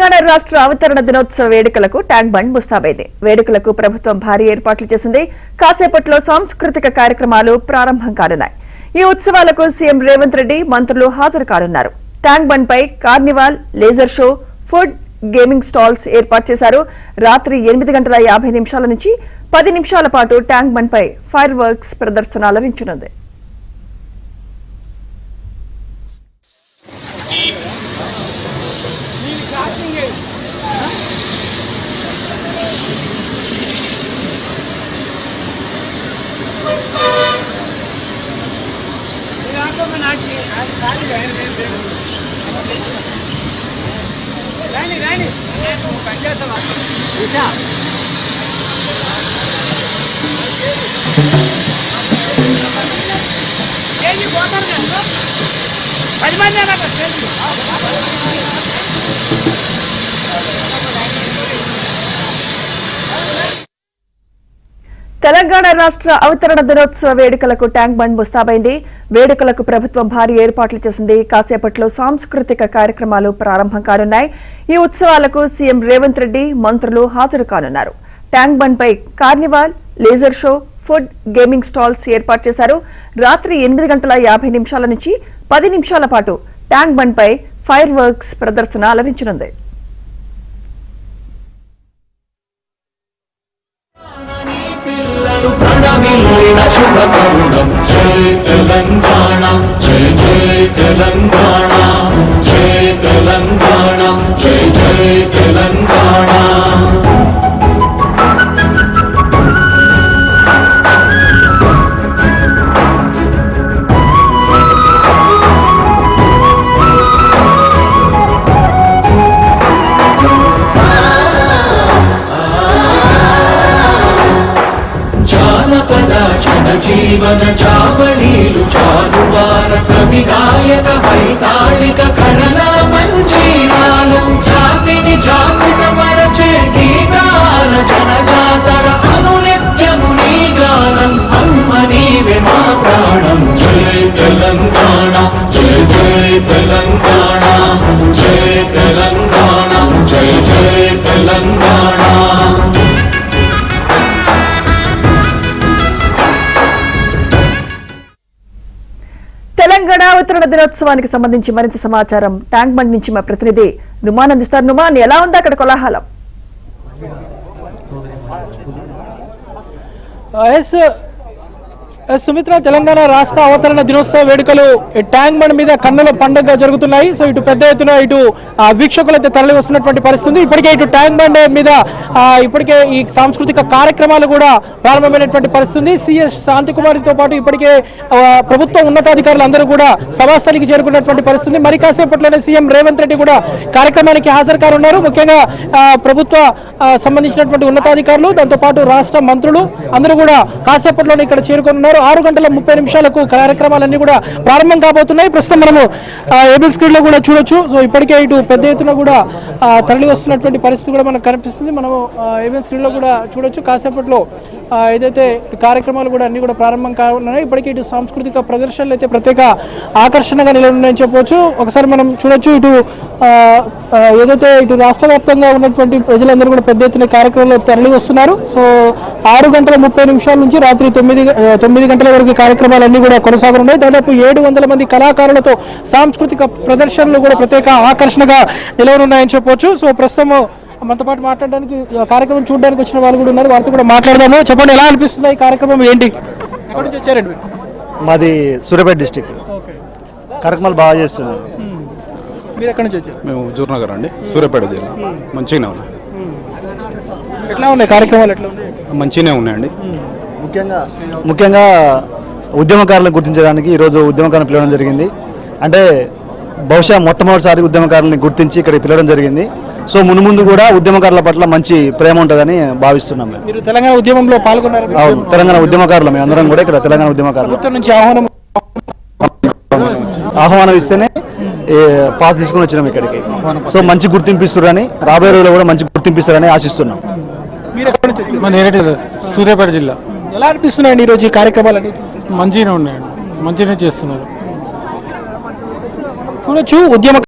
తెలంగాణ రాష్ట్ర అవతరణ దినోత్సవ వేడుకలకు ట్యాంక్ బండ్ ముస్తాబైంది. వేడుకలకు ప్రభుత్వం భారీ ఏర్పాట్లు చేసింది. కాసేపట్లో సాంస్కృతిక కార్యక్రమాలు ప్రారంభం కానున్నాయి. ఈ ఉత్సవాలకు సీఎం రేవంత్ రెడ్డి, మంత్రులు హాజరు కానున్నారు. ట్యాంక్ బండ్ పై carnival, laser show, food, gaming stalls ఏర్పాటు చేశారు. రాత్రి 8:50 నుంచి 10 నిమిషాల పాటు ట్యాంక్ బండ్ పై ఫైర్ వర్క్స్ ప్రదర్శన అలరించనుంది. తెలంగాణ రాష్ట్ర అవతరణ దినోత్సవ వేడుకలకు ట్యాంక్ బండ్ ముస్తాబైంది. వేడుకలకు ప్రభుత్వం భారీ ఏర్పాట్లు చేసింది. కాసేపట్లో సాంస్కృతిక కార్యక్రమాలు ప్రారంభం కానున్నాయి. ఈ ఉత్సవాలకు సీఎం రేవంత్ రెడ్డి, మంత్రులు హాజరు కానున్నారు. ట్యాంక్ బండ్ పై carnival, laser show, food, gaming stalls ఏర్పాటు చేశారు. రాత్రి 8:50 నుంచి 10 నిమిషాల పాటు ట్యాంక్ బండ్ పై ఫైర్ వర్క్స్ ప్రదర్శన అలరించనుంది. జై తెలంగాణ, జై జై తెలంగాణ, జై తెలంగాణ, జై జై తెలంగాణ. జీవన చావళీలు చాలువార కవి గాయక వైతాళిక కళల మంజీరాలం జాతిని జాగృత మరచే గీతాల జనజాతర అనునిత్యము నీ గానం అమ్మ నీవే మా ప్రాణం. జై తెలంగాణ, జై జై తెలంగాణ, జై తెలంగాణ, జై జై తెలంగాణ. తెలంగాణ అవతరణ దినోత్సవానికి సంబంధించి మరింత సమాచారం ట్యాంక్ బండ్ నుంచి మా ప్రతినిధి నుమాన్ అందిస్తారు. నుమాన్, ఎలా ఉంది అక్కడ కోలాహలం? సుమిత్ర, తెలంగాణ రాష్ట్ర అవతరణ దినోత్సవ వేడుకలు ట్యాంక్ బండ్ మీద కన్నుల పండుగ జరుగుతున్నాయి. సో ఇటు పెద్ద ఎత్తున ఇటు వీక్షకులు అయితే తరలి వస్తున్నటువంటి పరిస్థితి. ఇప్పటికే ఇటు ట్యాంక్ బండ్ మీద ఇప్పటికే ఈ సాంస్కృతిక కార్యక్రమాలు కూడా ప్రారంభమైనటువంటి పరిస్థితి. సిఎస్ శాంతికుమారితో పాటు ఇప్పటికే ప్రభుత్వ ఉన్నతాధికారులు అందరూ కూడా సభాస్థలికి చేరుకున్నటువంటి పరిస్థితి. మరి కాసేపట్లోనే సీఎం రేవంత్ రెడ్డి కూడా కార్యక్రమానికి హాజరు కానున్నారు. ముఖ్యంగా ప్రభుత్వ సంబంధించినటువంటి ఉన్నతాధికారులు, దాంతోపాటు రాష్ట్ర మంత్రులు అందరూ కూడా కాసేపట్లోనే ఇక్కడ చేరుకున్నారు. 6:30 కార్యక్రమాలన్నీ కూడా ప్రారంభం కాబోతున్నాయి. ప్రస్తుతం మనము ఏబిల్ స్క్రీన్ లో కూడా చూడొచ్చు. సో ఇప్పటికే ఇటు పెద్ద ఎత్తున కూడా తరలి వస్తున్నటువంటి పరిస్థితి కూడా మనకు కనిపిస్తుంది. మనము ఏబిల్ స్క్రీన్ లో కూడా చూడొచ్చు. కాసేపట్లో ఏదైతే కార్యక్రమాలు కూడా అన్ని కూడా ప్రారంభం కానున్నాయి. ఇప్పటికే ఇటు సాంస్కృతిక ప్రదర్శనలు అయితే ప్రత్యేక ఆకర్షణగా నిలవన్నాయని చెప్పవచ్చు. ఒకసారి మనం చూడొచ్చు. ఇటు ఏదైతే ఇటు రాష్ట్ర వ్యాప్తంగా ఉన్నటువంటి ప్రజలందరూ కూడా పెద్ద ఎత్తున కార్యక్రమంలో తరలి వస్తున్నారు. సో 6:30 నుంచి రాత్రి 9 గంటల వరకు కార్యక్రమాలన్నీ కూడా కొనసాగనున్నాయి. దాదాపు 700 మంది కళాకారులతో సాంస్కృతిక ప్రదర్శనలు కూడా ప్రత్యేక ఆకర్షణగా నిలవనున్నాయని చెప్పవచ్చు. సో ప్రస్తుతం మనతో పాటు మాట్లాడడానికి, కార్యక్రమం చూడడానికి వచ్చిన వాళ్ళు కూడా ఉన్నారు. వారితో కూడా మాట్లాడదాము. చెప్పండి, ఎలా అనిపిస్తుంది ఈ కార్యక్రమం? ఏంటి, ఎక్కడి నుంచి వచ్చారండి? మాది సూర్యాపేట డిస్టిక్. కార్యక్రమాలు బాగా చేస్తున్నారు. మీరు ఎక్కడి నుంచి వచ్చారు? మేము జూర్నగర్ అండి, సూర్యాపేట జిల్లా. మంచిగానే ఉన్నాయి. ఎట్లా ఉన్నాయి కార్యక్రమాలు? ఎట్లా ఉన్నాయి? మంచిగానే ఉన్నాయండి. ముఖ్యంగా ఉద్యమకారులను గుర్తించడానికి ఈరోజు ఉద్యమకారులను పిలవడం జరిగింది. అంటే బహుశా మొట్టమొదటిసారి ఉద్యమకారులను గుర్తించి ఇక్కడ పిలవడం జరిగింది. సో ముందు కూడా ఉద్యమకారుల పట్ల మంచి ప్రేమ ఉంటుందని భావిస్తున్నాం. మీరు తెలంగాణ ఉద్యమంలో పాల్గొన్నారు? అవును, తెలంగాణ ఉద్యమకారులు మేము అందరం కూడా ఇక్కడ తెలంగాణ ఉద్యమకారులు నుంచి ఆహ్వానం ఇస్తేనే పాస్ తీసుకుని వచ్చినాం ఇక్కడికి. సో మంచి గుర్తింపిస్తారని, రాబోయే రోజుల్లో కూడా మంచి గుర్తింపిస్తారని ఆశిస్తున్నాం. సూర్యాపేట జిల్లా. ఎలా అనిపిస్తున్నాయండి ఈరోజు ఈ కార్యక్రమాలు? మంచిగానే ఉన్నాయండి, మంచిగానే చేస్తున్నారు. చూడొచ్చు ఉద్యమ